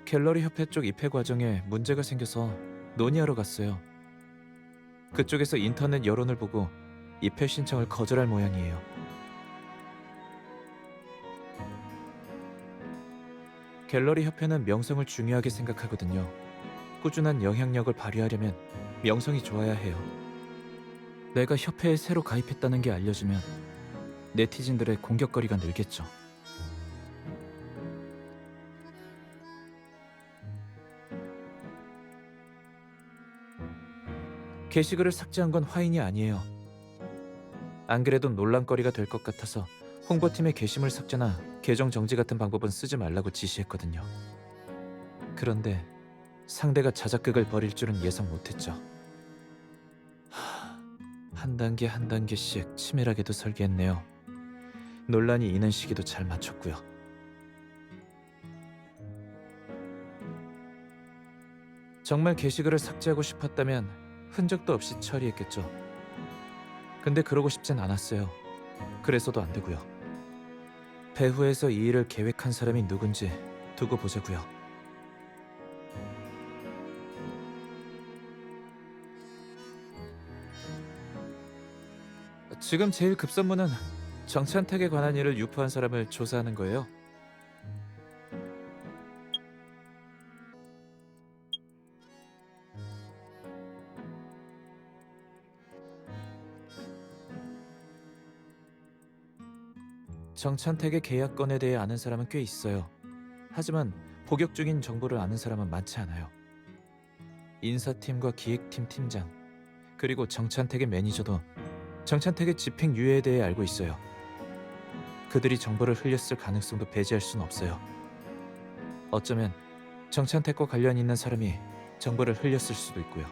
갤러리 협회 쪽 입회 과정에 문제가 생겨서 논의하러 갔어요. 그쪽에서 인터넷 여론을 보고 입회 신청을 거절할 모양이에요. 갤러리 협회는 명성을 중요하게 생각하거든요. 꾸준한 영향력을 발휘하려면 명성이 좋아야 해요. 내가 협회에 새로 가입했다는 게 알려지면 네티즌들의 공격거리가 늘겠죠. 게시글을 삭제한 건 화인이 아니에요. 안 그래도 논란거리가 될 것 같아서 홍보팀의 게시물 삭제나 계정 정지 같은 방법은 쓰지 말라고 지시했거든요. 그런데 상대가 자작극을 벌일 줄은 예상 못했죠. 한 단계 한 단계씩 치밀하게도 설계했네요. 논란이 있는 시기도 잘 맞췄고요. 정말 게시글을 삭제하고 싶었다면 흔적도 없이 처리했겠죠. 근데 그러고 싶진 않았어요. 그래서도 안 되고요. 배후에서 이 일을 계획한 사람이 누군지 두고 보자고요. 지금 제일 급선무는 정찬택에 관한 일을 유포한 사람을 조사하는 거예요. 정찬택의 계약건에 대해 아는 사람은 꽤 있어요. 하지만 복역 중인 정보를 아는 사람은 많지 않아요. 인사팀과 기획팀 팀장, 그리고 정찬택의 매니저도 정찬택의 집행 유예에 대해 알고 있어요. 그들이 정보를 흘렸을 가능성도 배제할 순 없어요. 어쩌면 정찬택과 관련 있는 사람이 정보를 흘렸을 수도 있고요.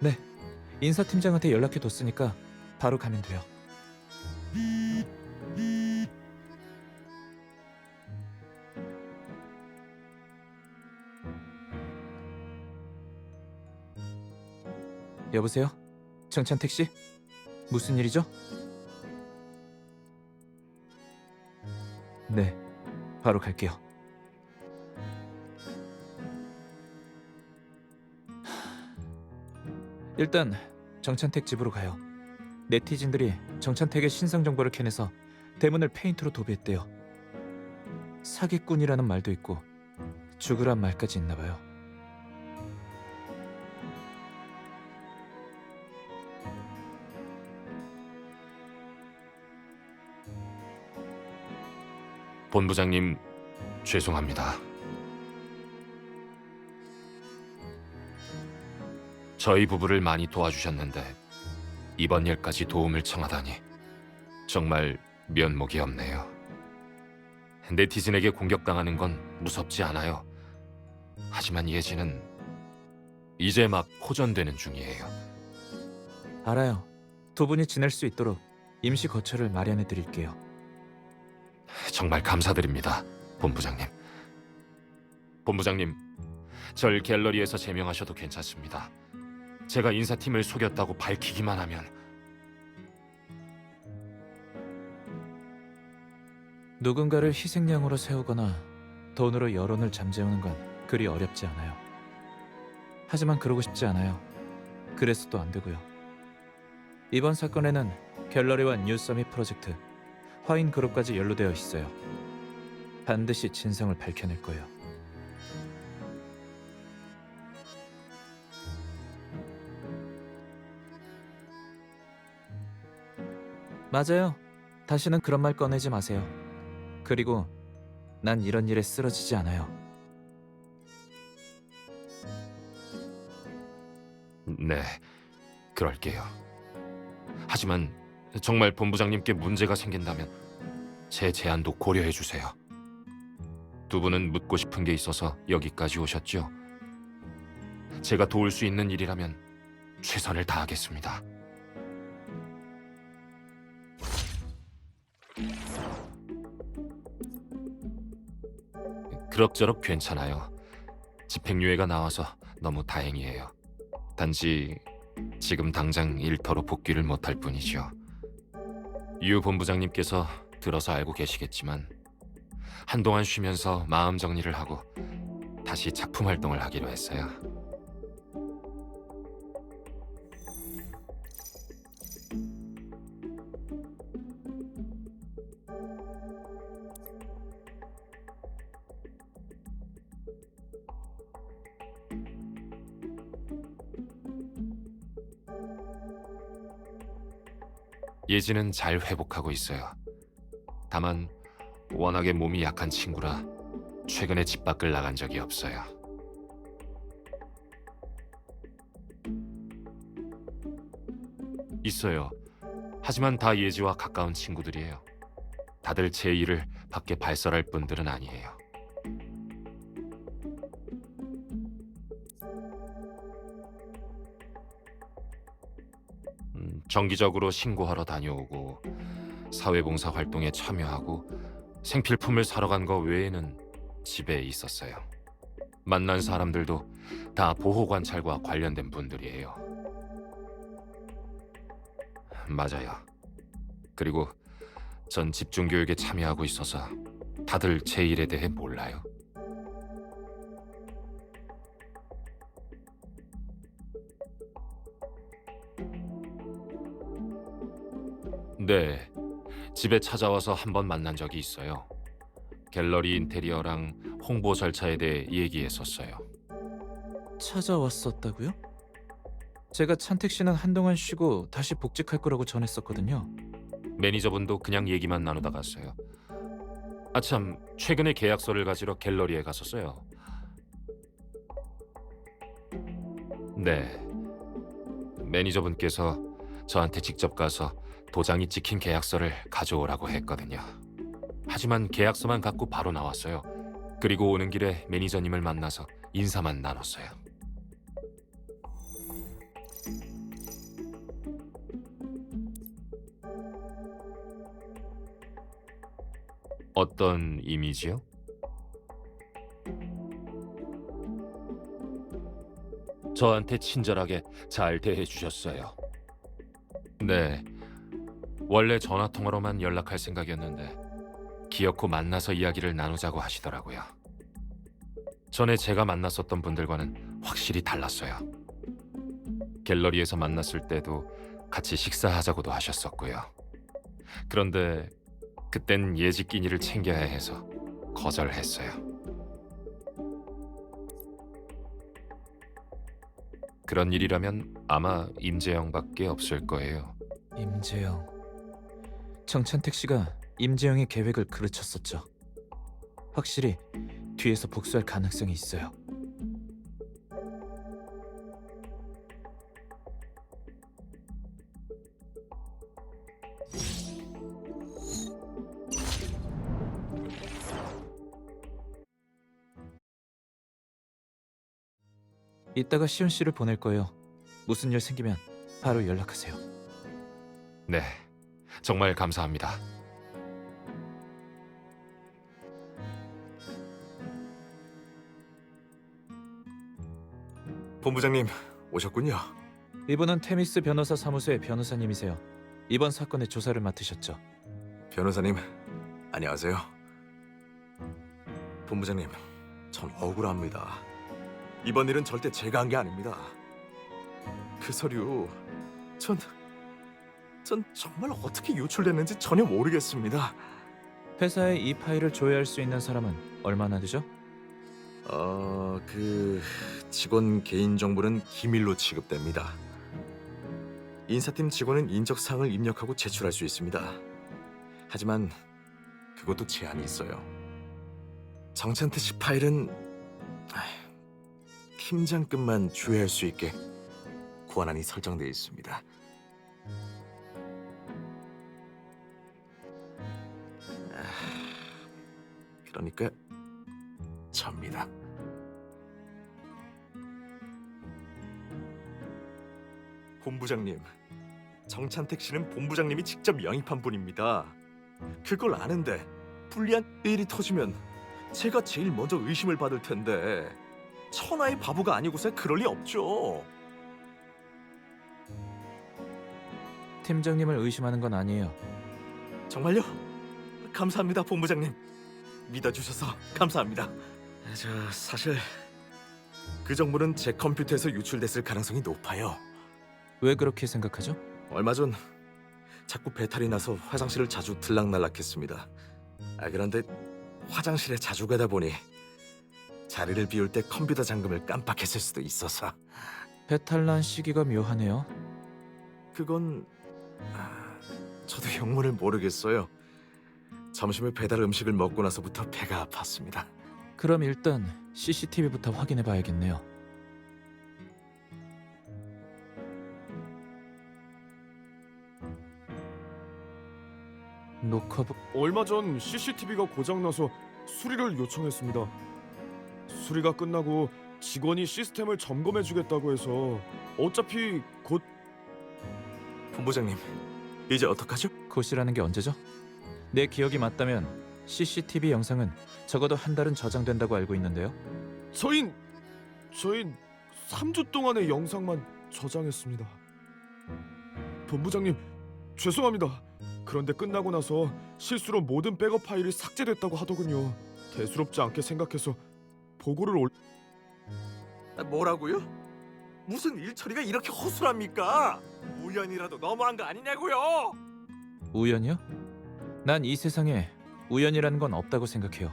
네, 인사팀장한테 연락해뒀으니까 바로 가면 돼요. 여보세요? 정찬택 씨? 무슨 일이죠? 네, 바로 갈게요. 일단 정찬택 집으로 가요. 네티즌들이 정찬택의 신상 정보를 캐내서 대문을 페인트로 도배했대요. 사기꾼이라는 말도 있고 죽으란 말까지 있나 봐요. 본부장님, 죄송합니다. 저희 부부를 많이 도와주셨는데 이번 일까지 도움을 청하다니 정말 면목이 없네요. 네티즌에게 공격당하는 건 무섭지 않아요. 하지만 예지는 이제 막 호전되는 중이에요. 알아요. 두 분이 지낼 수 있도록 임시 거처를 마련해 드릴게요. 정말 감사드립니다, 본부장님. 본부장님, 절 갤러리에서 제명하셔도 괜찮습니다. 제가 인사팀을 속였다고 밝히기만 하면. 누군가를 희생양으로 세우거나 돈으로 여론을 잠재우는 건 그리 어렵지 않아요. 하지만 그러고 싶지 않아요. 그래서도 안 되고요. 이번 사건에는 갤러리와 뉴서밋 프로젝트, 화인 그룹까지 연루되어 있어요. 반드시 진상을 밝혀낼 거예요. 맞아요. 다시는 그런 말 꺼내지 마세요. 그리고 난 이런 일에 쓰러지지 않아요. 네, 그럴게요. 하지만 정말 본부장님께 문제가 생긴다면 제 제안도 고려해 주세요. 두 분은 묻고 싶은 게 있어서 여기까지 오셨죠? 제가 도울 수 있는 일이라면 최선을 다하겠습니다. 그럭저럭 괜찮아요. 집행유예가 나와서 너무 다행이에요. 단지 지금 당장 일터로 복귀를 못할 뿐이죠. 유 본부장님께서 들어서 알고 계시겠지만 한동안 쉬면서 마음 정리를 하고 다시 작품 활동을 하기로 했어요. 예지는 잘 회복하고 있어요. 다만 워낙에 몸이 약한 친구라 최근에 집 밖을 나간 적이 없어요. 있어요. 하지만 다 예지와 가까운 친구들이에요. 다들 제 일을 밖에 발설할 분들은 아니에요. 정기적으로 신고하러 다녀오고 사회봉사 활동에 참여하고 생필품을 사러 간 거 외에는 집에 있었어요. 만난 사람들도 다 보호관찰과 관련된 분들이에요. 맞아요. 그리고 전 집중교육에 참여하고 있어서 다들 제 일에 대해 몰라요. 네, 집에 찾아와서 한 번 만난 적이 있어요. 갤러리 인테리어랑 홍보 절차에 대해 얘기했었어요. 찾아왔었다고요? 제가 찬택 씨는 한동안 쉬고 다시 복직할 거라고 전했었거든요. 매니저분도 그냥 얘기만 나누다 갔어요. 아참, 최근에 계약서를 가지러 갤러리에 갔었어요. 네, 매니저분께서 저한테 직접 가서 도장이 찍힌 계약서를 가져오라고 했거든요. 하지만 계약서만 갖고 바로 나왔어요. 그리고 오는 길에 매니저님을 만나서 인사만 나눴어요. 어떤 이미지요? 저한테 친절하게 잘 대해주셨어요. 네, 원래 전화통화로만 연락할 생각이었는데 기어코 만나서 이야기를 나누자고 하시더라고요. 전에 제가 만났었던 분들과는 확실히 달랐어요. 갤러리에서 만났을 때도 같이 식사하자고도 하셨었고요. 그런데 그땐 예지 끼니를 챙겨야 해서 거절했어요. 그런 일이라면 아마 임재영밖에 없을 거예요. 임재영. 정찬택 씨가 임재영의 계획을 그르쳤었죠. 확실히 뒤에서 복수할 가능성이 있어요. 이따가 시온 씨를 보낼 거예요. 무슨 일 생기면 바로 연락하세요. 네, 정말 감사합니다. 본부장님 오셨군요. 이분은 테미스 변호사 사무소의 변호사님이세요. 이번 사건의 조사를 맡으셨죠. 변호사님 안녕하세요. 본부장님 전 억울합니다. 이번 일은 절대 제가 한 게 아닙니다. 그 서류 전 정말 어떻게 유출됐는지 전혀 모르겠습니다. 회사에 이 파일을 조회할 수 있는 사람은 얼마나 되죠? 그 직원 개인 정보는 기밀로 취급됩니다. 인사팀 직원은 인적 사항을 입력하고 제출할 수 있습니다. 하지만 그것도 제한이 있어요. 정찬태 씨 파일은 팀장급만 조회할 수 있게 고안안이 설정되어 있습니다. 그러니까 접니다. 본부장님, 정찬택 씨는 본부장님이 직접 영입한 분입니다. 그걸 아는데 불리한 일이 터지면 제가 제일 먼저 의심을 받을 텐데 천하의 바보가 아니고서 그럴 리 없죠. 팀장님을 의심하는 건 아니에요. 정말요? 감사합니다, 본부장님. 믿어주셔서 감사합니다. 사실 그 정보는 제 컴퓨터에서 유출됐을 가능성이 높아요. 왜 그렇게 생각하죠? 얼마 전 자꾸 배탈이 나서 화장실을 자주 들락날락했습니다. 그런데 화장실에 자주 가다 보니 자리를 비울 때 컴퓨터 잠금을 깜빡했을 수도 있어서. 배탈난 시기가 묘하네요. 그건 저도 영문을 모르겠어요. 점심에 배달 음식을 먹고 나서부터 배가 아팠습니다. 그럼 일단 CCTV부터 확인해 봐야겠네요. 녹화부... 얼마 전 CCTV가 고장나서 수리를 요청했습니다. 수리가 끝나고 직원이 시스템을 점검해주겠다고 해서 어차피 곧 본부장님, 이제 어떡하죠? 곧이라는 게 언제죠? 내 기억이 맞다면 CCTV 영상은 적어도 한 달은 저장된다고 알고 있는데요. 저흰 3주 동안의 영상만 저장했습니다. 본부장님, 죄송합니다. 그런데 끝나고 나서 실수로 모든 백업 파일이 삭제됐다고 하더군요. 대수롭지 않게 생각해서 보고를 뭐라고요? 무슨 일 처리가 이렇게 허술합니까? 우연이라도 너무한 거 아니냐고요? 우연이요? 난 이 세상에 우연이라는 건 없다고 생각해요.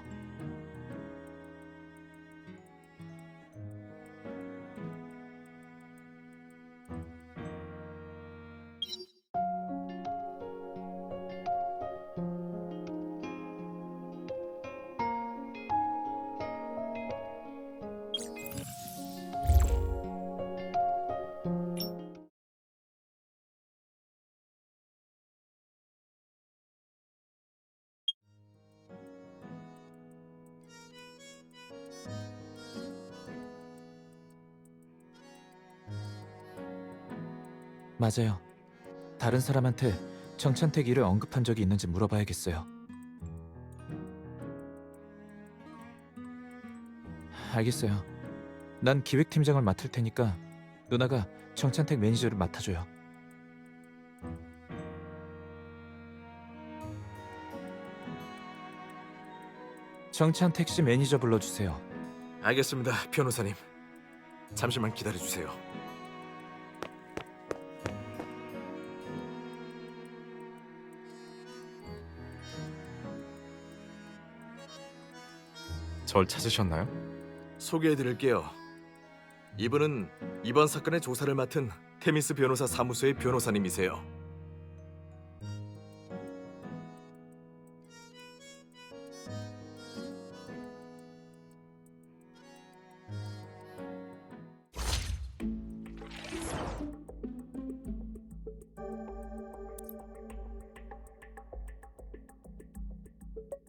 맞아요. 다른 사람한테 정찬택 일을 언급한 적이 있는지 물어봐야겠어요. 알겠어요. 난 기획팀장을 맡을 테니까 누나가 정찬택 매니저를 맡아줘요. 정찬택 씨 매니저 불러주세요. 알겠습니다, 변호사님. 잠시만 기다려주세요. 절 찾으셨나요? 소개해드릴게요. 이분은 이번 사건의 조사를 맡은 테미스 변호사 사무소의 변호사님이세요.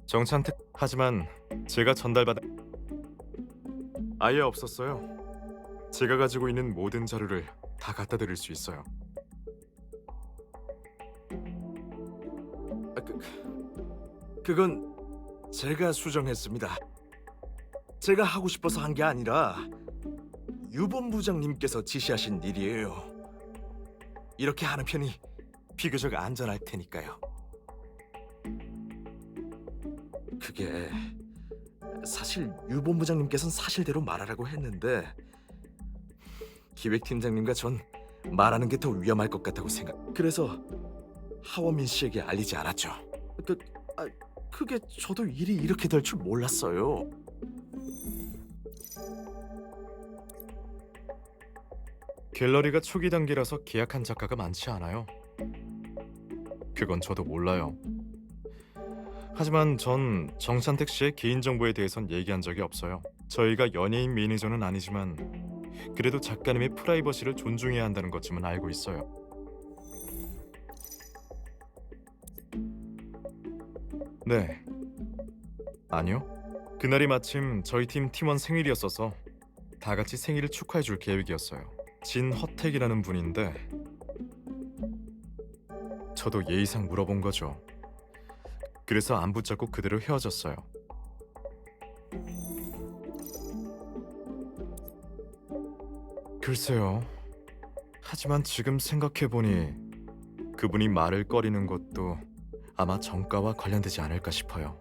정찬택 하지만 제가 전달받은 아예 없었어요. 제가 가지고 있는 모든 자료를 다 갖다 드릴 수 있어요. 그건 제가 수정했습니다. 제가 하고 싶어서 한 게 아니라 유 본부장님께서 지시하신 일이에요. 이렇게 하는 편이 비교적 안전할 테니까요. 그게 사실 유 본부장님께서는 사실대로 말하라고 했는데 기획팀장님과 전 말하는 게 더 위험할 것 같다고 생각. 그래서 하원민 씨에게 알리지 않았죠. 그게 저도 일이 이렇게 될 줄 몰랐어요. 갤러리가 초기 단계라서 계약한 작가가 많지 않아요. 그건 저도 몰라요. 하지만 전 정찬택 씨의 개인정보에 대해선 얘기한 적이 없어요. 저희가 연예인 매니저는 아니지만 그래도 작가님의 프라이버시를 존중해야 한다는 것쯤은 알고 있어요. 네. 아니요. 그날이 마침 저희 팀 팀원 생일이었어서 다 같이 생일을 축하해 줄 계획이었어요. 진허택이라는 분인데 저도 예의상 물어본 거죠. 그래서 안 붙잡고 그대로 헤어졌어요. 글쎄요. 하지만 지금 생각해보니 그분이 말을 꺼리는 것도 아마 정가와 관련되지 않을까 싶어요.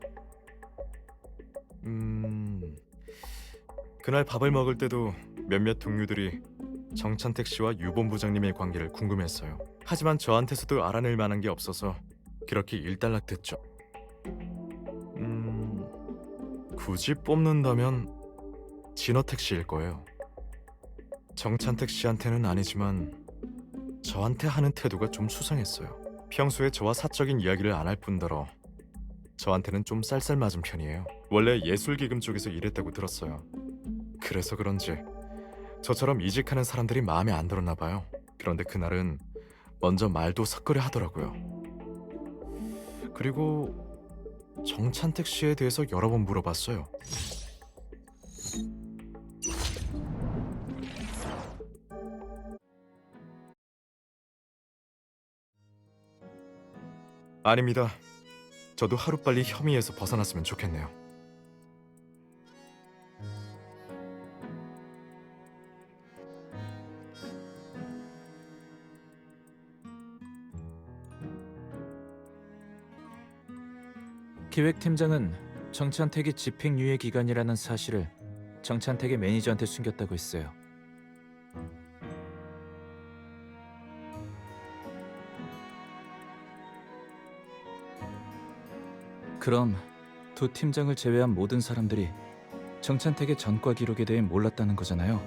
그날 밥을 먹을 때도 몇몇 동료들이 정찬택 씨와 유 본부장님의 관계를 궁금했어요. 하지만 저한테서도 알아낼 만한 게 없어서 그렇게 일단락됐죠. 굳이 뽑는다면 진어택 씨일 거예요. 정찬택 씨한테는 아니지만 저한테 하는 태도가 좀 수상했어요. 평소에 저와 사적인 이야기를 안 할 뿐더러 저한테는 좀 쌀쌀맞은 편이에요. 원래 예술기금 쪽에서 일했다고 들었어요. 그래서 그런지 저처럼 이직하는 사람들이 마음에 안 들었나 봐요. 그런데 그날은 먼저 말도 섞으려 하더라고요. 그리고 정찬택 씨에 대해서 여러 번 물어봤어요. 아닙니다. 저도 하루빨리 혐의에서 벗어났으면 좋겠네요. 기획팀장은 정찬택이 집행유예 기간이라는 사실을 정찬택의 매니저한테 숨겼다고 했어요. 그럼 두 팀장을 제외한 모든 사람들이 정찬택의 전과 기록에 대해 몰랐다는 거잖아요.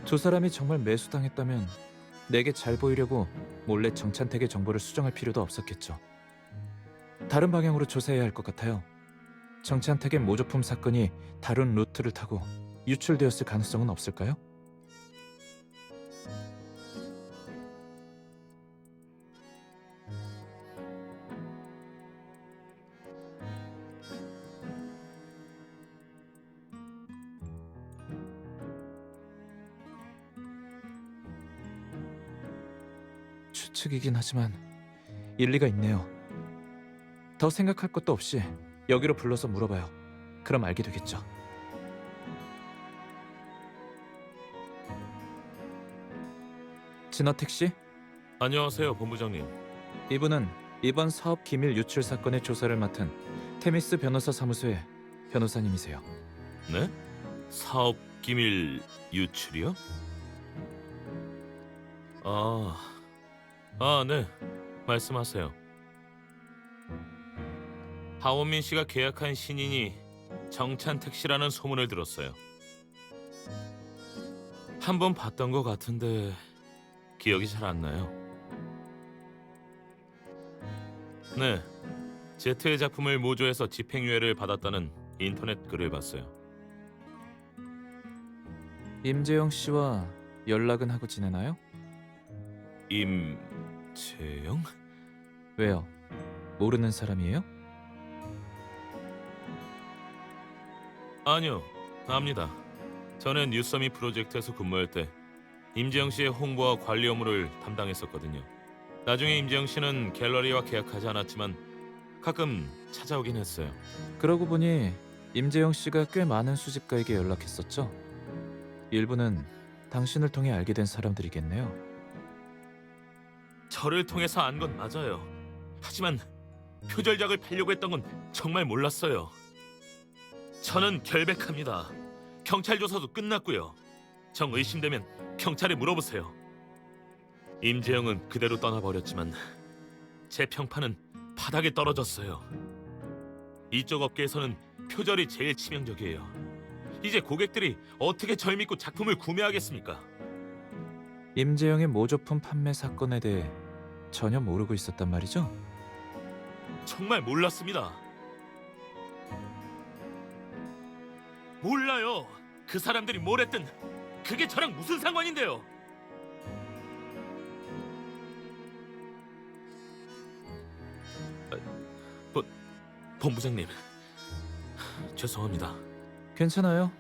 두 사람이 정말 매수당했다면 내게 잘 보이려고 몰래 정찬택의 정보를 수정할 필요도 없었겠죠. 다른 방향으로 조사해야 할 것 같아요. 정찬택의 모조품 사건이 다른 루트를 타고 유출되었을 가능성은 없을까요? 추측이긴 하지만 일리가 있네요. 더 생각할 것도 없이 여기로 불러서 물어봐요. 그럼 알게 되겠죠. 진어택 씨, 안녕하세요, 본부장님. 이분은 이번 사업 기밀 유출 사건의 조사를 맡은 테미스 변호사 사무소의 변호사님이세요. 네? 사업 기밀 유출이요? 네. 말씀하세요. 하원민 씨가 계약한 신인이 정찬택 씨라는 소문을 들었어요. 한번 봤던 것 같은데 기억이 잘 안 나요. 네. 제트의 작품을 모조해서 집행유예를 받았다는 인터넷 글을 봤어요. 임재영 씨와 연락은 하고 지내나요? 임재영? 왜요? 모르는 사람이에요? 아니요, 압니다. 저는 뉴서미 프로젝트에서 근무할 때 임재영 씨의 홍보와 관리 업무를 담당했었거든요. 나중에 임재영 씨는 갤러리와 계약하지 않았지만 가끔 찾아오긴 했어요. 그러고 보니 임재영 씨가 꽤 많은 수집가에게 연락했었죠? 일부는 당신을 통해 알게 된 사람들이겠네요. 저를 통해서 안 건 맞아요. 하지만 표절작을 팔려고 했던 건 정말 몰랐어요. 저는 결백합니다. 경찰 조사도 끝났고요. 정 의심되면 경찰에 물어보세요. 임재영은 그대로 떠나버렸지만 제 평판은 바닥에 떨어졌어요. 이쪽 업계에서는 표절이 제일 치명적이에요. 이제 고객들이 어떻게 절 믿고 작품을 구매하겠습니까? 임재영의 모조품 판매 사건에 대해 전혀 모르고 있었단 말이죠? 정말 몰랐습니다. 몰라요. 그 사람들이 뭘 했든 그게 저랑 무슨 상관인데요? 본부장님, 죄송합니다. 괜찮아요.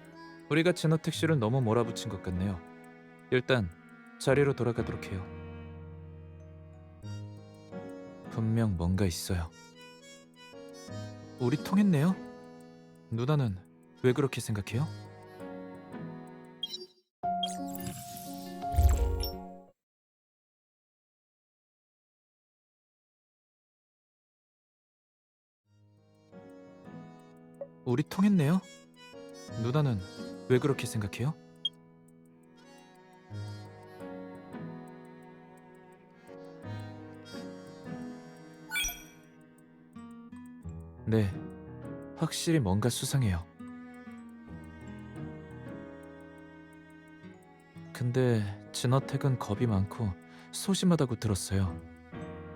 우리가 진어택 씨를 너무 몰아붙인 것 같네요. 일단 자리로 돌아가도록 해요. 분명 뭔가 있어요. 우리 통했네요? 누나는 왜 그렇게 생각해요? 우리 통했네요? 누나는 왜 그렇게 생각해요? 네, 확실히 뭔가 수상해요. 근데 진어택은 겁이 많고 소심하다고 들었어요.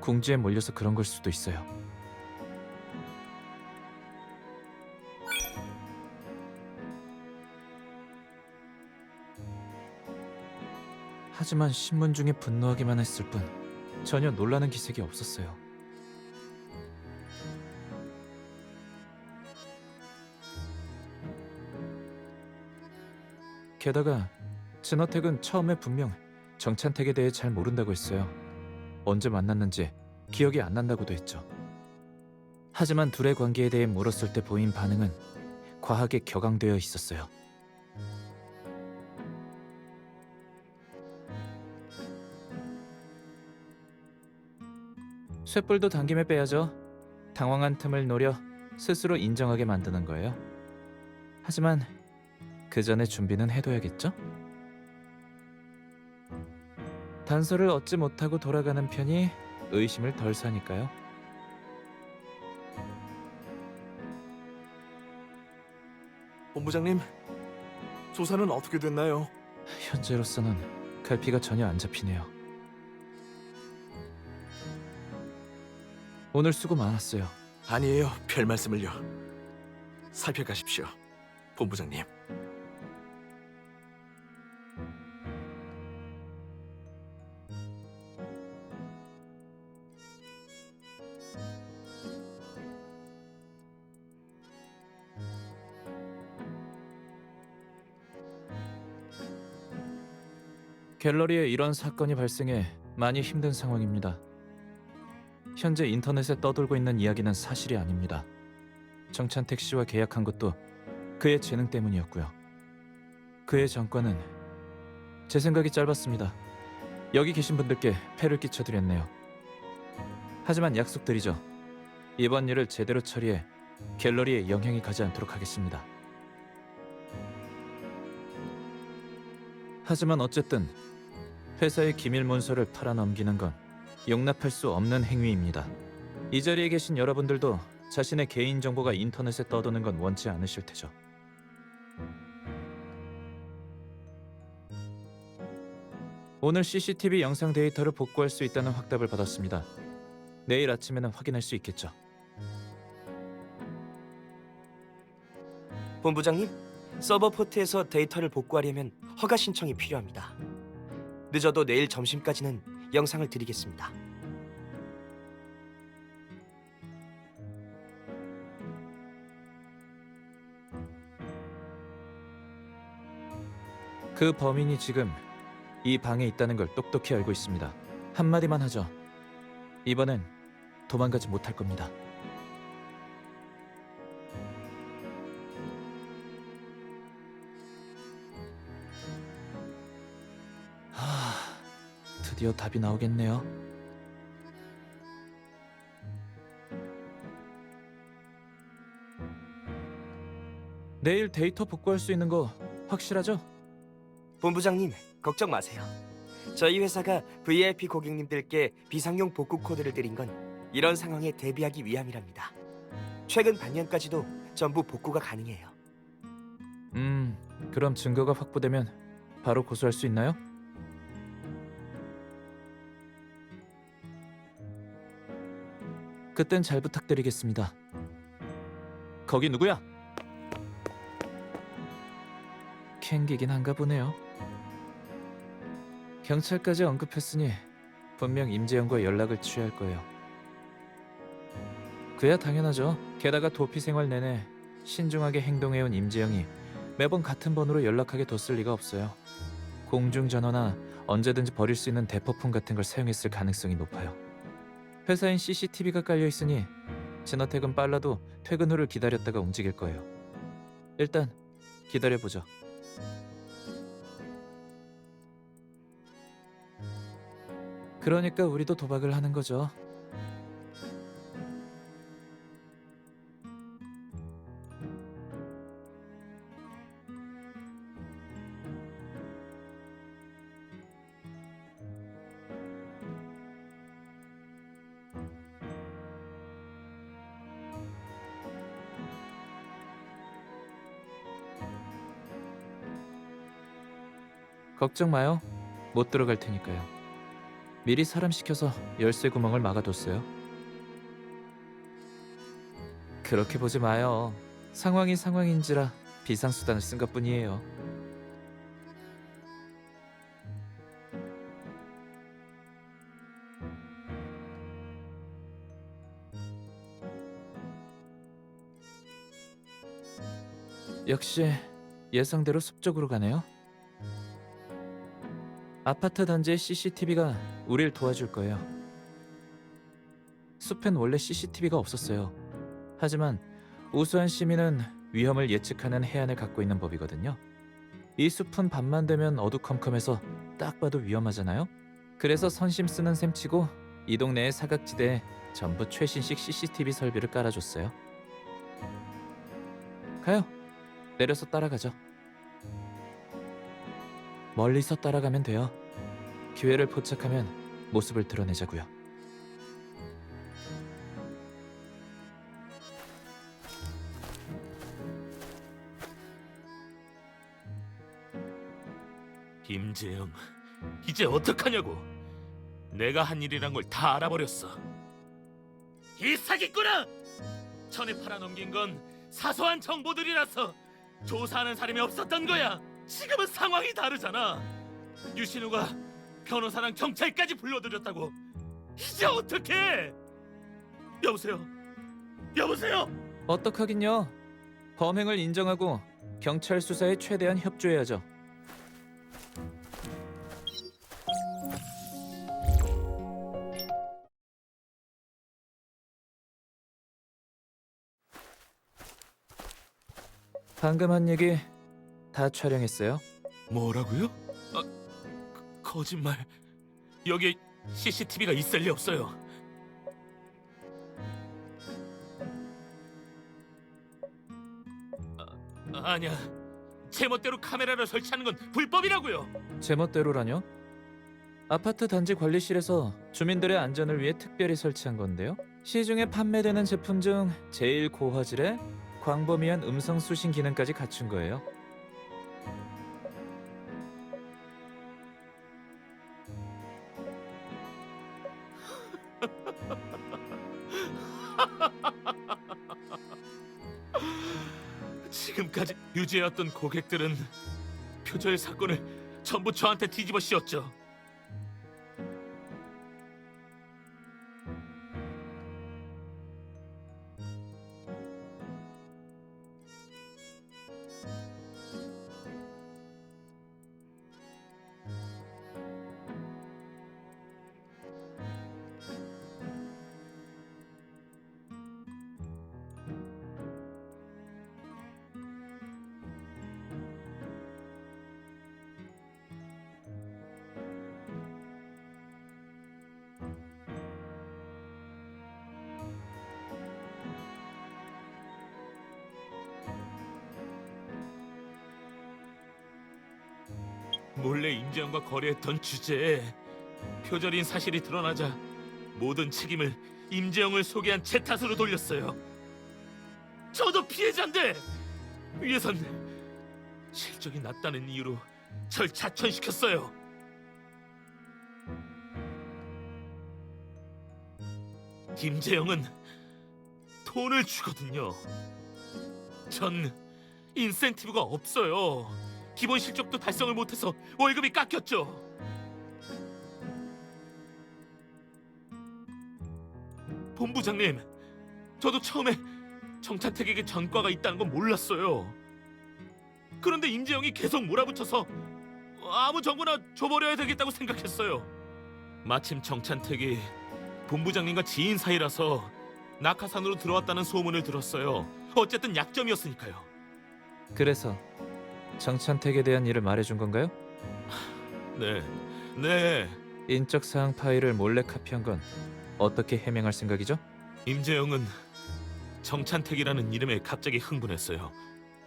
궁지에 몰려서 그런 걸 수도 있어요. 하지만 신문 중에 분노하기만 했을 뿐 전혀 놀라는 기색이 없었어요. 게다가 진어택은 처음에 분명 정찬택에 대해 잘 모른다고 했어요. 언제 만났는지 기억이 안 난다고도 했죠. 하지만 둘의 관계에 대해 물었을 때 보인 반응은 과하게 격앙되어 있었어요. 쇳불도 당김에 빼야죠. 당황한 틈을 노려 스스로 인정하게 만드는 거예요. 하지만 그 전에 준비는 해둬야겠죠? 단서를 얻지 못하고 돌아가는 편이 의심을 덜 사니까요. 본부장님, 조사는 어떻게 됐나요? 현재로서는 갈피가 전혀 안 잡히네요. 오늘 수고 많았어요. 아니에요, 별 말씀을요. 살펴가십시오, 본부장님. 갤러리에 이런 사건이 발생해 많이 힘든 상황입니다. 현재 인터넷에 떠돌고 있는 이야기는 사실이 아닙니다. 정찬택 씨와 계약한 것도 그의 재능 때문이었고요. 그의 전과는 제 생각이 짧았습니다. 여기 계신 분들께 폐를 끼쳐드렸네요. 하지만 약속드리죠. 이번 일을 제대로 처리해 갤러리에 영향이 가지 않도록 하겠습니다. 하지만 어쨌든 회사의 기밀 문서를 팔아넘기는 건 용납할 수 없는 행위입니다. 이 자리에 계신 여러분들도 자신의 개인 정보가 인터넷에 떠도는 건 원치 않으실 테죠. 오늘 CCTV 영상 데이터를 복구할 수 있다는 확답을 받았습니다. 내일 아침에는 확인할 수 있겠죠. 본부장님, 서버 포트에서 데이터를 복구하려면 허가 신청이 필요합니다. 늦어도 내일 점심까지는 영상을 드리겠습니다. 그 범인이 지금 이 방에 있다는 걸 똑똑히 알고 있습니다. 한마디만 하죠. 이번엔 도망가지 못할 겁니다. 드디어 답이 나오겠네요. 내일 데이터 복구할 수 있는 거 확실하죠? 본부장님, 걱정 마세요. 저희 회사가 VIP 고객님들께 비상용 복구 코드를 드린 건 이런 상황에 대비하기 위함이랍니다. 최근 반년까지도 전부 복구가 가능해요. 그럼 증거가 확보되면 바로 고소할 수 있나요? 그땐 잘 부탁드리겠습니다. 거기 누구야? 캥기긴 한가 보네요. 경찰까지 언급했으니 분명 임재영과 연락을 취할 거예요. 그야 당연하죠. 게다가 도피 생활 내내 신중하게 행동해온 임재영이 매번 같은 번호로 연락하게 뒀을 리가 없어요. 공중전화나 언제든지 버릴 수 있는 대포폰 같은 걸 사용했을 가능성이 높아요. 회사엔 CCTV가 깔려 있으니 진어택은 빨라도 퇴근 후를 기다렸다가 움직일 거예요. 일단 기다려보죠. 그러니까 우리도 도박을 하는 거죠. 걱정 마요. 못 들어갈 테니까요. 미리 사람 시켜서 열쇠 구멍을 막아뒀어요. 그렇게 보지 마요. 상황이 상황인지라 비상수단을 쓴 것뿐이에요. 역시 예상대로 숲 쪽으로 가네요. 아파트 단지의 CCTV가 우릴 도와줄 거예요. 숲엔 원래 CCTV가 없었어요. 하지만 우수한 시민은 위험을 예측하는 해안을 갖고 있는 법이거든요. 이 숲은 밤만 되면 어두컴컴해서 딱 봐도 위험하잖아요. 그래서 선심 쓰는 셈치고 이 동네의 사각지대에 전부 최신식 CCTV 설비를 깔아줬어요. 가요. 내려서 따라가죠. 멀리서 따라가면 돼요. 기회를 포착하면 모습을 드러내자고요. 김재영, 이제 어떡하냐고. 내가 한 일이란 걸 다 알아버렸어. 이 사기꾼아! 전에 팔아넘긴 건 사소한 정보들이라서 조사하는 사람이 없었던 거야. 지금은 상황이 다르잖아. 유신우가 변호사랑 경찰까지 불러들였다고. 이제 어떡해? 여보세요? 여보세요? 어떡하긴요. 범행을 인정하고 경찰 수사에 최대한 협조해야죠. 방금 한 얘기 다 촬영했어요? 뭐라고요? 거짓말. 여기 CCTV가 있을 리 없어요. 아니야. 제멋대로 카메라를 설치하는 건 불법이라고요. 제멋대로라뇨? 아파트 단지 관리실에서 주민들의 안전을 위해 특별히 설치한 건데요. 시중에 판매되는 제품 중 제일 고화질의 광범위한 음성 수신 기능까지 갖춘 거예요. 지금까지 유죄였던 고객들은 표절 사건을 전부 저한테 뒤집어 씌웠죠. 몰래 임재영과 거래했던 주제에 표절인 사실이 드러나자 모든 책임을 임재영을 소개한 제 탓으로 돌렸어요. 저도 피해자인데 위에선 실적이 낮다는 이유로 절 자천시켰어요. 임재영은 돈을 주거든요. 전 인센티브가 없어요. 기본 실적도 달성을 못해서 월급이 깎였죠. 본부장님, 저도 처음에 정찬택에게 전과가 있다는 건 몰랐어요. 그런데 임재영이 계속 몰아붙여서 아무 정보나 줘버려야 되겠다고 생각했어요. 마침 정찬택이 본부장님과 지인 사이라서 낙하산으로 들어왔다는 소문을 들었어요. 어쨌든 약점이었으니까요. 그래서 정찬택에 대한 일을 말해준 건가요? 네, 네. 인적 사항 파일을 몰래 카피한 건 어떻게 해명할 생각이죠? 임재영은 정찬택이라는 이름에 갑자기 흥분했어요.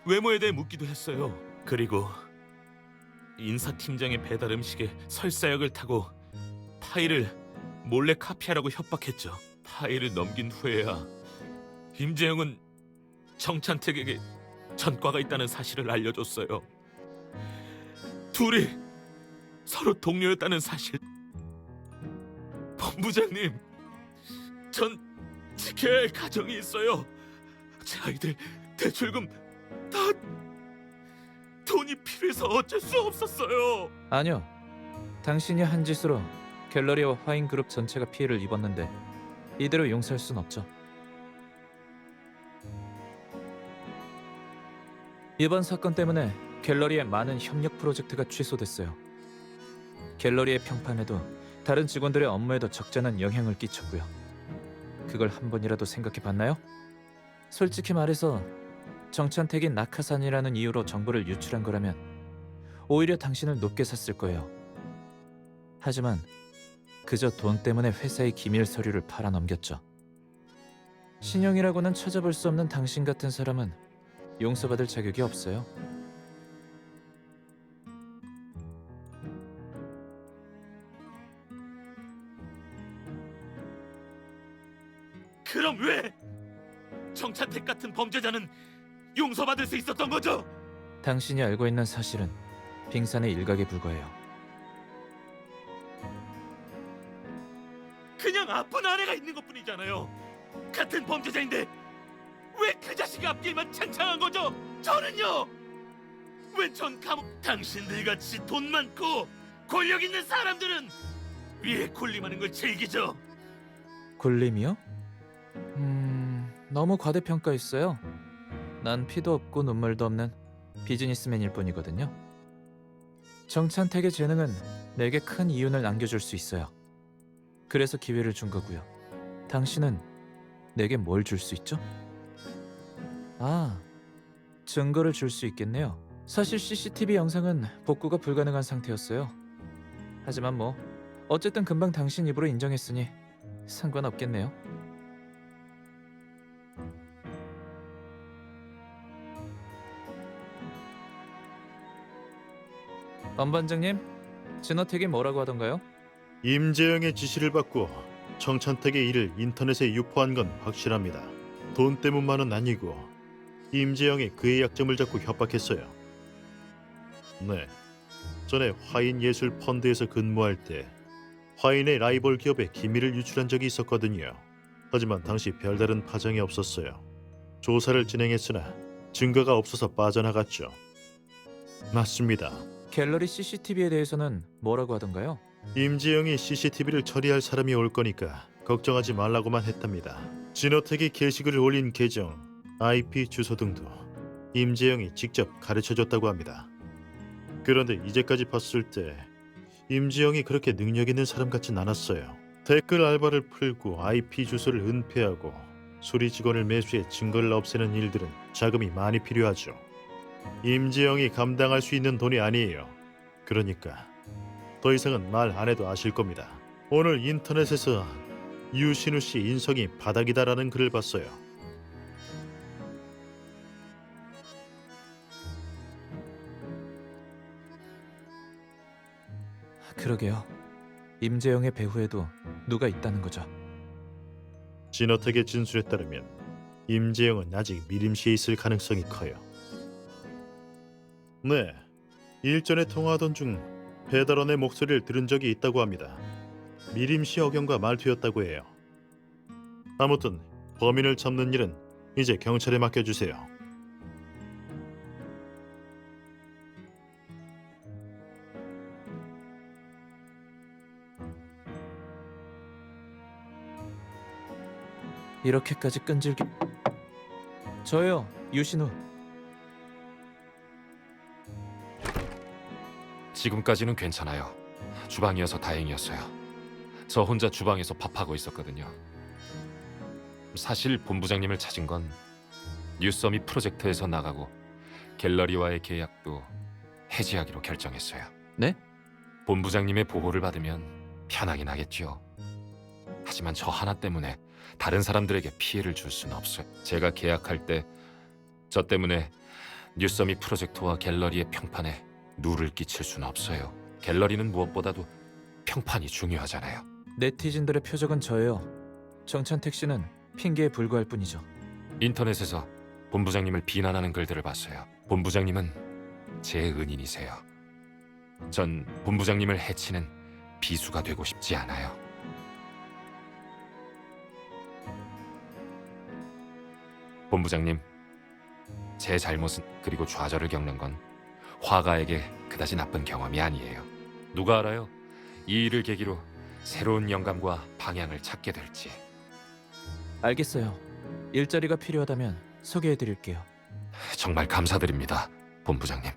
외모에 대해 묻기도 했어요. 그리고 인사팀장의 배달 음식에 설사약을 타고 파일을 몰래 카피하라고 협박했죠. 파일을 넘긴 후에야 임재영은 정찬택에게 전과가 있다는 사실을 알려줬어요. 둘이 서로 동료였다는 사실. 본부장님, 전 지켜야 할 가정이 있어요. 제 아이들 대출금 다 돈이 필요해서 어쩔 수 없었어요. 아니요. 당신이 한 짓으로 갤러리와 화인 그룹 전체가 피해를 입었는데 이대로 용서할 순 없죠. 이번 사건 때문에 갤러리의 많은 협력 프로젝트가 취소됐어요. 갤러리의 평판에도 다른 직원들의 업무에도 적잖은 영향을 끼쳤고요. 그걸 한 번이라도 생각해 봤나요? 솔직히 말해서 정찬택이 낙하산이라는 이유로 정보를 유출한 거라면 오히려 당신을 높게 샀을 거예요. 하지만 그저 돈 때문에 회사의 기밀 서류를 팔아넘겼죠. 신용이라고는 찾아볼 수 없는 당신 같은 사람은 용서받을 자격이 없어요. 그럼 왜 정찬택 같은 범죄자는 용서받을 수 있었던 거죠? 당신이 알고 있는 사실은 빙산의 일각에 불과해요. 그냥 아픈 아내가 있는 것뿐이잖아요. 같은 범죄자인데 왜 그 자식이 앞길만 창창한 거죠? 저는요? 왜 전 감옥... 당신들 같이 돈 많고 권력 있는 사람들은 위에 군림하는 걸 즐기죠. 굴림이요? 너무 과대평가했어요. 난 피도 없고 눈물도 없는 비즈니스맨일 뿐이거든요. 정찬택의 재능은 내게 큰 이윤을 안겨줄 수 있어요. 그래서 기회를 준 거고요. 당신은 내게 뭘 줄 수 있죠? 아, 증거를 줄 수 있겠네요. 사실 CCTV 영상은 복구가 불가능한 상태였어요. 하지만 뭐 어쨌든 금방 당신 입으로 인정했으니 상관없겠네요. 엄 반장님, 진호택이 뭐라고 하던가요? 임재영의 지시를 받고 정찬택의 일을 인터넷에 유포한 건 확실합니다. 돈 때문만은 아니고 임재영이 그의 약점을 잡고 협박했어요. 네, 전에 화인 예술 펀드에서 근무할 때 화인의 라이벌 기업의 기밀을 유출한 적이 있었거든요. 하지만 당시 별다른 파장이 없었어요. 조사를 진행했으나 증거가 없어서 빠져나갔죠. 맞습니다. 갤러리 CCTV에 대해서는 뭐라고 하던가요? 임지영이 CCTV를 처리할 사람이 올 거니까 걱정하지 말라고만 했답니다. 진호택이 게시글을 올린 계정, IP 주소 등도 임지영이 직접 가르쳐줬다고 합니다. 그런데 이제까지 봤을 때 임지영이 그렇게 능력 있는 사람 같진 않았어요. 댓글 알바를 풀고 IP 주소를 은폐하고 수리 직원을 매수해 증거를 없애는 일들은 자금이 많이 필요하죠. 임지영이 감당할 수 있는 돈이 아니에요. 그러니까 더 이상은 말 안 해도 아실 겁니다. 오늘 인터넷에서 유신우 씨 인성이 바닥이다라는 글을 봤어요. 그러게요. 임재영의 배후에도 누가 있다는 거죠. 진어택의 진술에 따르면 임재영은 아직 미림시에 있을 가능성이 커요. 네, 일전에 통화하던 중 배달원의 목소리를 들은 적이 있다고 합니다. 미림시 어경과 말투였다고 해요. 아무튼 범인을 잡는 일은 이제 경찰에 맡겨주세요. 이렇게까지 끈질기... 저요, 유신우. 지금까지는 괜찮아요. 주방이어서 다행이었어요. 저 혼자 주방에서 밥하고 있었거든요. 사실 본부장님을 찾은 건 뉴서밋 프로젝트에서 나가고 갤러리와의 계약도 해지하기로 결정했어요. 네? 본부장님의 보호를 받으면 편하긴 하겠죠. 하지만 저 하나 때문에 다른 사람들에게 피해를 줄 수는 없어요. 제가 계약할 때 저 때문에 뉴서밋 프로젝트와 갤러리의 평판에 누를 끼칠 수는 없어요. 갤러리는 무엇보다도 평판이 중요하잖아요. 네티즌들의 표적은 저예요. 정찬택 씨는 핑계에 불과할 뿐이죠. 인터넷에서 본부장님을 비난하는 글들을 봤어요. 본부장님은 제 은인이세요. 전 본부장님을 해치는 비수가 되고 싶지 않아요. 본부장님, 제 잘못은 그리고 좌절을 겪는 건 화가에게 그다지 나쁜 경험이 아니에요. 누가 알아요? 이 일을 계기로 새로운 영감과 방향을 찾게 될지. 알겠어요. 일자리가 필요하다면 소개해드릴게요. 정말 감사드립니다, 본부장님.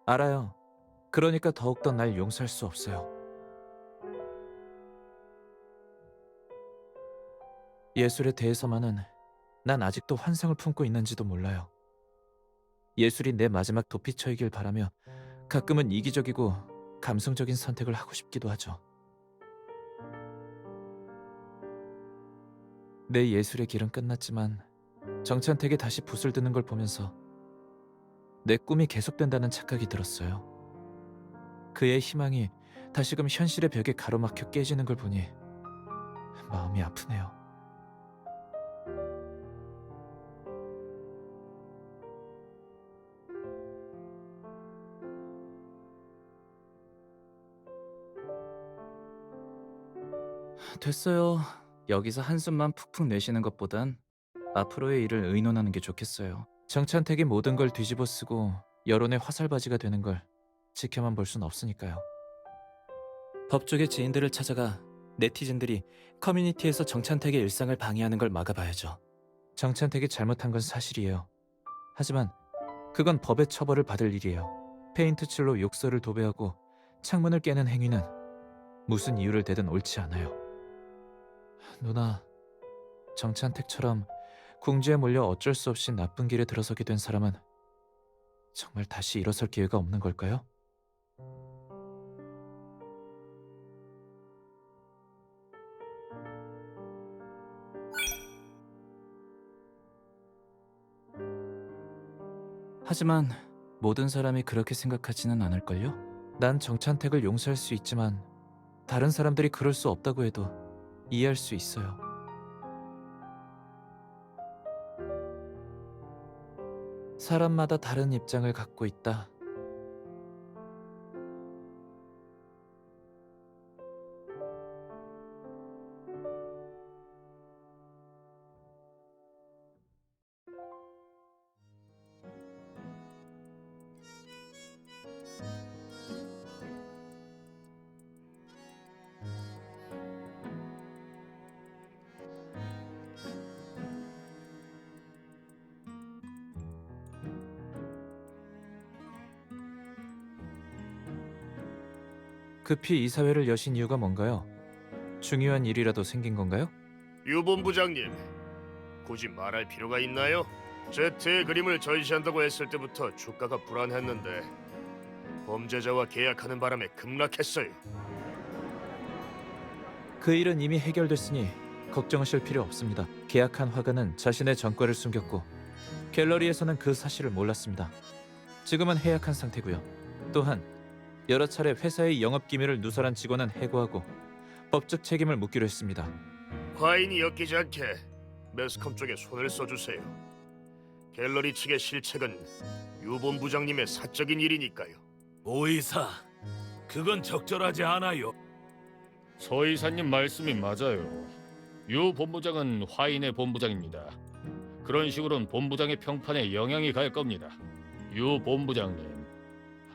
알아요. 그러니까 더욱더 날 용서할 수 없어요. 예술에 대해서만은 난 아직도 환상을 품고 있는지도 몰라요. 예술이 내 마지막 도피처이길 바라며 가끔은 이기적이고 감성적인 선택을 하고 싶기도 하죠. 내 예술의 길은 끝났지만 정찬택이 다시 붓을 드는 걸 보면서 내 꿈이 계속된다는 착각이 들었어요. 그의 희망이 다시금 현실의 벽에 가로막혀 깨지는 걸 보니 마음이 아프네요. 됐어요. 여기서 한숨만 푹푹 내쉬는 것보단 앞으로의 일을 의논하는 게 좋겠어요. 정찬택이 모든 걸 뒤집어 쓰고 여론의 화살바지가 되는 걸 지켜만 볼 순 없으니까요. 법조계 지인들을 찾아가 네티즌들이 커뮤니티에서 정찬택의 일상을 방해하는 걸 막아봐야죠. 정찬택이 잘못한 건 사실이에요. 하지만 그건 법의 처벌을 받을 일이에요. 페인트칠로 욕설을 도배하고 창문을 깨는 행위는 무슨 이유를 대든 옳지 않아요. 누나, 정찬택처럼 궁지에 몰려 어쩔 수 없이 나쁜 길에 들어서게 된 사람은 정말 다시 일어설 기회가 없는 걸까요? 하지만 모든 사람이 그렇게 생각하지는 않을걸요? 난 정찬택을 용서할 수 있지만 다른 사람들이 그럴 수 없다고 해도 이해할 수 있어요. 사람마다 다른 입장을 갖고 있다. 급히 이사회를 여신 이유가 뭔가요? 중요한 일이라도 생긴 건가요? 유 본부장님, 굳이 말할 필요가 있나요? Z의 그림을 전시한다고 했을 때부터 주가가 불안했는데 범죄자와 계약하는 바람에 급락했어요. 그 일은 이미 해결됐으니 걱정하실 필요 없습니다. 계약한 화가는 자신의 전과를 숨겼고 갤러리에서는 그 사실을 몰랐습니다. 지금은 해약한 상태고요. 또한 여러 차례 회사의 영업 기밀을 누설한 직원은 해고하고 법적 책임을 묻기로 했습니다. 과인이 엮이지 않게 매스컴 쪽에 손을 써주세요. 갤러리 측의 실책은 유 본부장님의 사적인 일이니까요. 오이사, 그건 적절하지 않아요. 서 이사님 말씀이 맞아요. 유 본부장은 화인의 본부장입니다. 그런 식으로는 본부장의 평판에 영향이 갈 겁니다. 유 본부장님,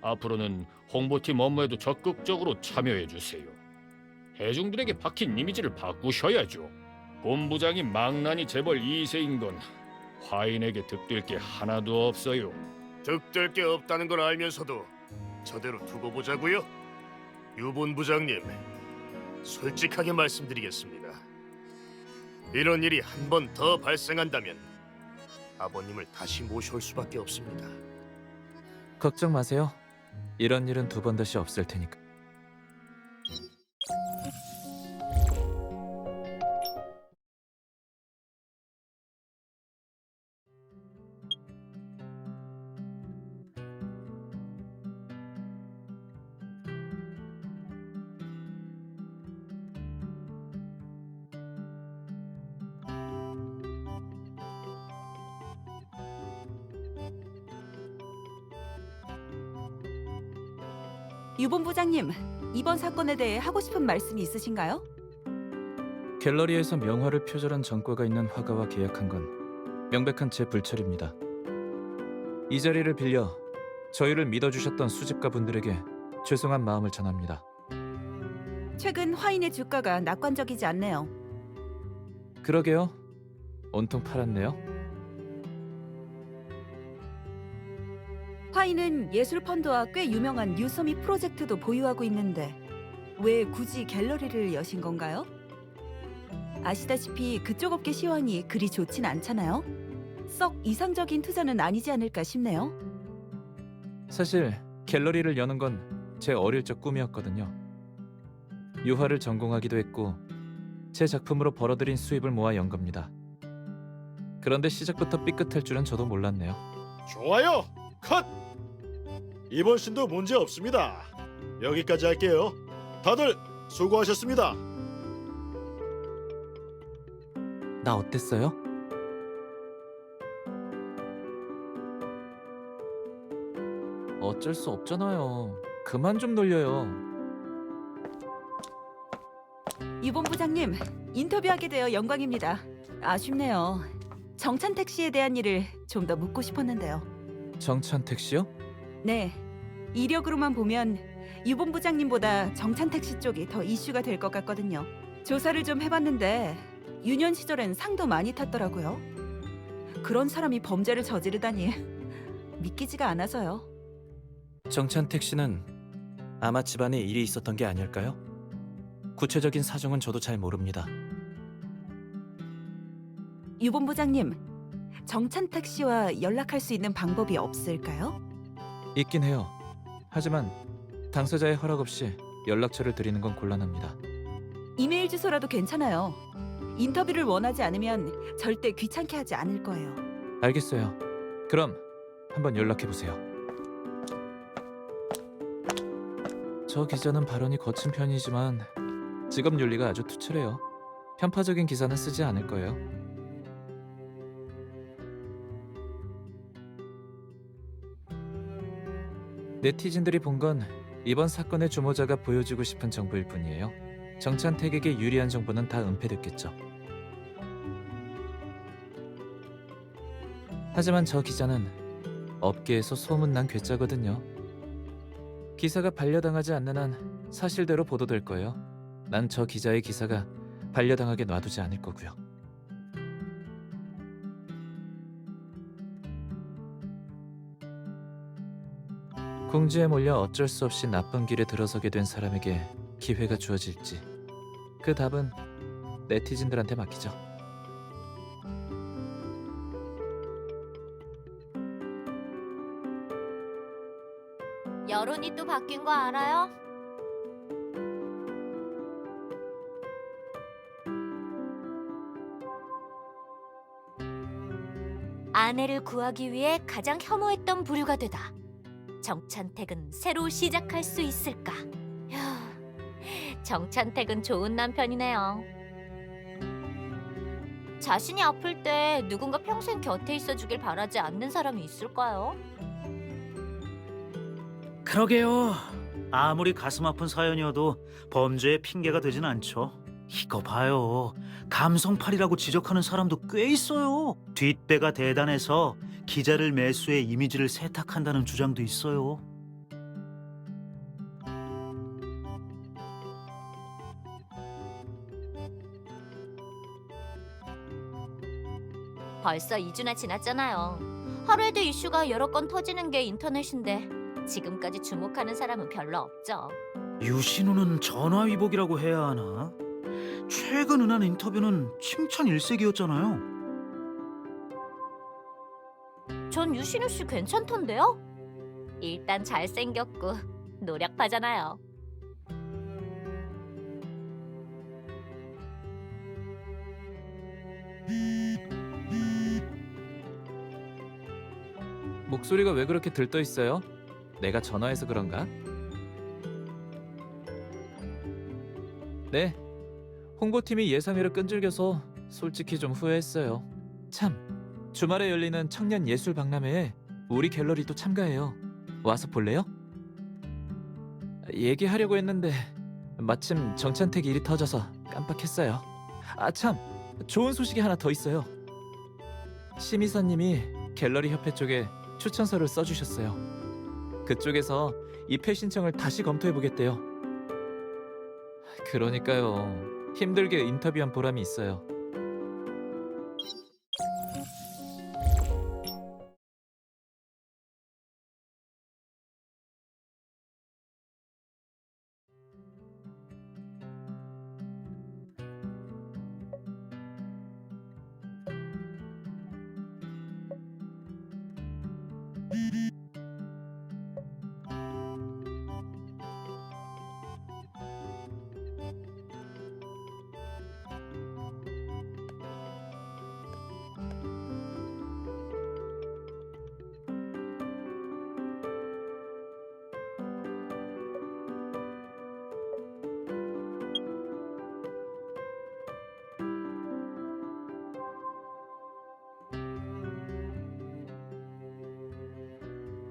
앞으로는 홍보팀 업무에도 적극적으로 참여해 주세요. 대중들에게 박힌 이미지를 바꾸셔야죠. 본부장이 망나니 재벌 2세인 건 화인에게 득될 게 하나도 없어요. 득될 게 없다는 걸 알면서도 저대로 두고 보자고요. 유 본부장님, 솔직하게 말씀드리겠습니다. 이런 일이 한 번 더 발생한다면 아버님을 다시 모셔올 수밖에 없습니다. 걱정 마세요. 이런 일은 두 번 다시 없을 테니까. 유 본부장님, 이번 사건에 대해 하고 싶은 말씀이 있으신가요? 갤러리에서 명화를 표절한 전과가 있는 화가와 계약한 건 명백한 제 불찰입니다. 이 자리를 빌려 저희를 믿어주셨던 수집가 분들에게 죄송한 마음을 전합니다. 최근 화인의 주가가 낙관적이지 않네요. 그러게요. 온통 팔았네요. 화인은 예술 펀드와 꽤 유명한 뉴서미 프로젝트도 보유하고 있는데 왜 굳이 갤러리를 여신 건가요? 아시다시피 그쪽 업계 시황이 그리 좋진 않잖아요. 썩 이상적인 투자는 아니지 않을까 싶네요. 사실 갤러리를 여는 건 제 어릴 적 꿈이었거든요. 유화를 전공하기도 했고 제 작품으로 벌어들인 수입을 모아 연 겁니다. 그런데 시작부터 삐끗할 줄은 저도 몰랐네요. 좋아요. 컷. 이번 신도 문제 없습니다. 여기까지 할게요. 다들 수고하셨습니다. 나 어땠어요? 어쩔 수 없잖아요. 그만 좀 놀려요. 유 본부장님, 인터뷰하게 되어 영광입니다. 아쉽네요. 정찬택 씨에 대한 일을 좀 더 묻고 싶었는데요. 정찬택 씨요? 네, 이력으로만 보면 유 본부장님보다 정찬택 씨 쪽이 더 이슈가 될 것 같거든요. 조사를 좀 해봤는데 유년 시절엔 상도 많이 탔더라고요. 그런 사람이 범죄를 저지르다니 믿기지가 않아서요. 정찬택 씨는 아마 집안에 일이 있었던 게 아닐까요? 구체적인 사정은 저도 잘 모릅니다. 유 본부장님, 정찬택 씨와 연락할 수 있는 방법이 없을까요? 있긴 해요. 하지만 당사자의 허락 없이 연락처를 드리는 건 곤란합니다. 이메일 주소라도 괜찮아요. 인터뷰를 원하지 않으면 절대 귀찮게 하지 않을 거예요. 알겠어요. 그럼 한번 연락해 보세요. 저 기자는 발언이 거친 편이지만 직업 윤리가 아주 투철해요. 편파적인 기사는 쓰지 않을 거예요. 네티즌들이 본 건 이번 사건의 주모자가 보여주고 싶은 정보일 뿐이에요. 정찬택에게 유리한 정보는 다 은폐됐겠죠. 하지만 저 기자는 업계에서 소문난 괴짜거든요. 기사가 반려당하지 않는 한 사실대로 보도될 거예요. 난 저 기자의 기사가 반려당하게 놔두지 않을 거고요. 궁지에 몰려 어쩔 수 없이 나쁜 길에 들어서게 된 사람에게 기회가 주어질지 그 답은 네티즌들한테 맡기죠. 여론이 또 바뀐 거 알아요? 아내를 구하기 위해 가장 혐오했던 부류가 되다. 정찬택은 새로 시작할 수 있을까? 휴, 정찬택은 좋은 남편이네요. 자신이 아플 때 누군가 평생 곁에 있어주길 바라지 않는 사람이 있을까요? 그러게요. 아무리 가슴 아픈 사연이어도 범죄의 핑계가 되진 않죠. 이거 봐요. 감성팔이라고 지적하는 사람도 꽤 있어요. 뒷배가 대단해서 기자를 매수해 이미지를 세탁한다는 주장도 있어요. 벌써 2주나 지났잖아요. 하루에도 이슈가 여러 건 터지는 게 인터넷인데 지금까지 주목하는 사람은 별로 없죠. 유신우는 전화위복이라고 해야 하나? 최근 은한 인터뷰는 칭찬 일색이었잖아요. 전 유신우 씨 괜찮던데요? 일단 잘생겼고 노력파잖아요. 목소리가 왜 그렇게 들떠 있어요? 내가 전화해서 그런가? 네. 홍보팀이 예상외로 끈질겨서 솔직히 좀 후회했어요. 참, 주말에 열리는 청년 예술 박람회에 우리 갤러리도 참가해요. 와서 볼래요? 얘기하려고 했는데 마침 정찬택 일이 터져서 깜빡했어요. 아 참, 좋은 소식이 하나 더 있어요. 심이사님이 갤러리 협회 쪽에 추천서를 써주셨어요. 그쪽에서 입회 신청을 다시 검토해보겠대요. 그러니까요. 힘들게 인터뷰한 보람이 있어요.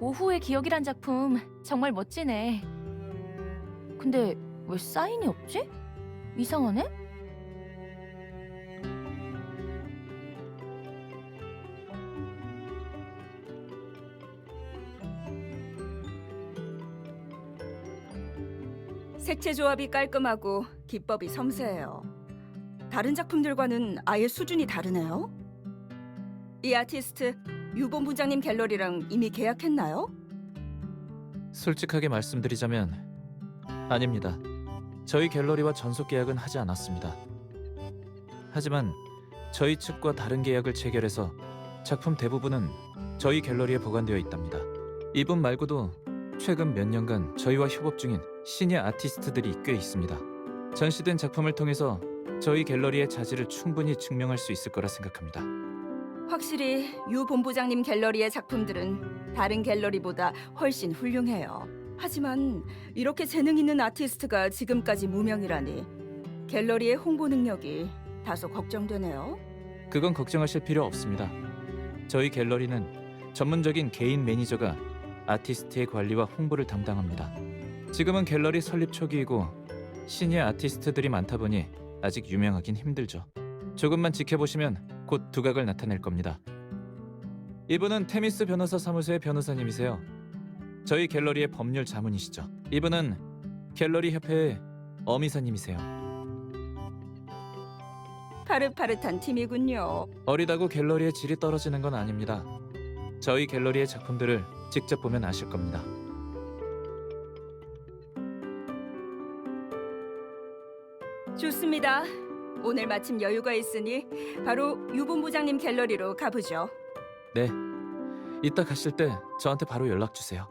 오후의 기억이란 작품 정말 멋지네. 근데 왜 사인이 없지? 이상하네? 색채 조합이 깔끔하고 기법이 섬세해요. 다른 작품들과는 아예 수준이 다르네요. 이 아티스트 유 본부장님 갤러리랑 이미 계약했나요? 솔직하게 말씀드리자면 아닙니다. 저희 갤러리와 전속 계약은 하지 않았습니다. 하지만 저희 측과 다른 계약을 체결해서 작품 대부분은 저희 갤러리에 보관되어 있답니다. 이분 말고도 최근 몇 년간 저희와 협업 중인 시니어 아티스트들이 꽤 있습니다. 전시된 작품을 통해서 저희 갤러리의 자질을 충분히 증명할 수 있을 거라 생각합니다. 확실히 유 본부장님 갤러리의 작품들은 다른 갤러리보다 훨씬 훌륭해요. 하지만 이렇게 재능 있는 아티스트가 지금까지 무명이라니 갤러리의 홍보 능력이 다소 걱정되네요. 그건 걱정하실 필요 없습니다. 저희 갤러리는 전문적인 개인 매니저가 아티스트의 관리와 홍보를 담당합니다. 지금은 갤러리 설립 초기이고 시니어 아티스트들이 많다 보니 아직 유명하긴 힘들죠. 조금만 지켜보시면 곧 두각을 나타낼 겁니다. 이분은 테미스 변호사 사무소의 변호사님이세요. 저희 갤러리의 법률 자문이시죠. 이분은 갤러리 협회의 어미사님이세요. 파릇파릇한 팀이군요. 어리다고 갤러리의 질이 떨어지는 건 아닙니다. 저희 갤러리의 작품들을 직접 보면 아실 겁니다. 좋습니다. 오늘 마침 여유가 있으니 바로 유 본부장님 갤러리로 가보죠. 네, 이따 가실 때 저한테 바로 연락 주세요.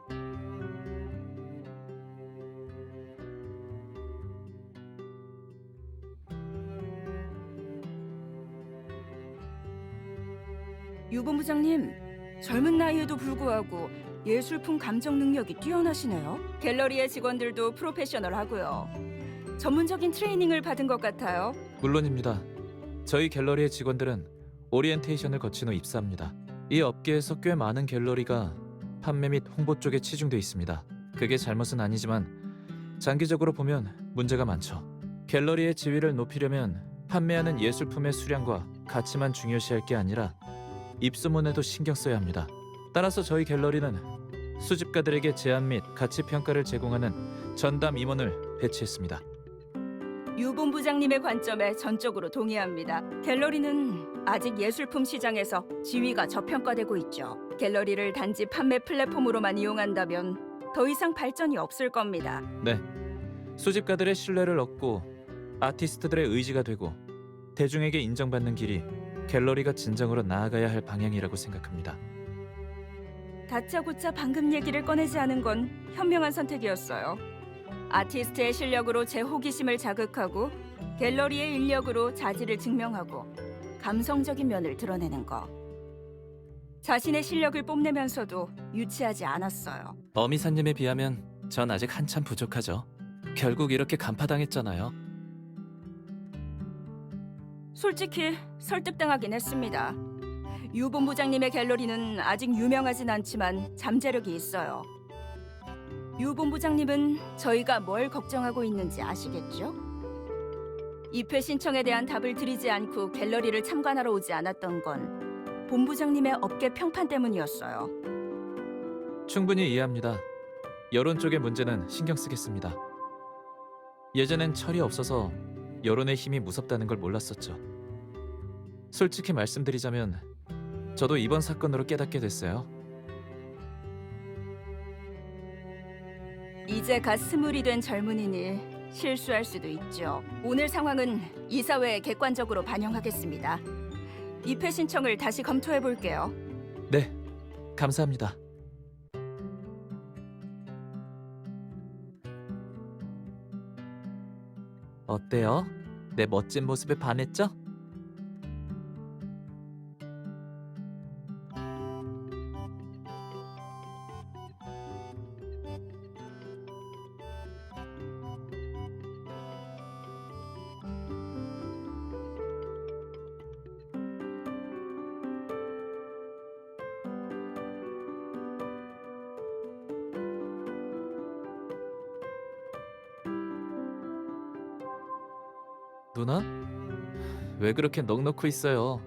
유 본부장님, 젊은 나이에도 불구하고 예술품 감정 능력이 뛰어나시네요. 갤러리의 직원들도 프로페셔널하고요. 전문적인 트레이닝을 받은 것 같아요. 물론입니다. 저희 갤러리의 직원들은 오리엔테이션을 거친 후 입사합니다. 이 업계에서 꽤 많은 갤러리가 판매 및 홍보 쪽에 치중돼 있습니다. 그게 잘못은 아니지만 장기적으로 보면 문제가 많죠. 갤러리의 지위를 높이려면 판매하는 예술품의 수량과 가치만 중요시할 게 아니라 입소문에도 신경 써야 합니다. 따라서 저희 갤러리는 수집가들에게 제안 및 가치 평가를 제공하는 전담 임원을 배치했습니다. 유 본부장님의 관점에 전적으로 동의합니다. 갤러리는 아직 예술품 시장에서 지위가 저평가되고 있죠. 갤러리를 단지 판매 플랫폼으로만 이용한다면 더 이상 발전이 없을 겁니다. 네, 수집가들의 신뢰를 얻고 아티스트들의 의지가 되고 대중에게 인정받는 길이 갤러리가 진정으로 나아가야 할 방향이라고 생각합니다. 다짜고짜 방금 얘기를 꺼내지 않은 건 현명한 선택이었어요. 아티스트의 실력으로 제 호기심을 자극하고 갤러리의 인력으로 자질을 증명하고 감성적인 면을 드러내는 거. 자신의 실력을 뽐내면서도 유치하지 않았어요. 어미사님에 비하면 전 아직 한참 부족하죠. 결국 이렇게 간파당했잖아요. 솔직히 설득당하긴 했습니다. 유 본부장님의 갤러리는 아직 유명하진 않지만 잠재력이 있어요. 유 본부장님은 저희가 뭘 걱정하고 있는지 아시겠죠? 입회 신청에 대한 답을 드리지 않고 갤러리를 참관하러 오지 않았던 건 본부장님의 업계 평판 때문이었어요. 충분히 이해합니다. 여론 쪽의 문제는 신경 쓰겠습니다. 예전엔 철이 없어서 여론의 힘이 무섭다는 걸 몰랐었죠. 솔직히 말씀드리자면 저도 이번 사건으로 깨닫게 됐어요. 이제 갓 20이 된 젊은이니 실수할 수도 있죠. 오늘 상황은 이사회에 객관적으로 반영하겠습니다. 입회 신청을 다시 검토해 볼게요. 네, 감사합니다. 어때요? 내 멋진 모습에 반했죠? 누나? 왜 그렇게 넋 놓고 있어요?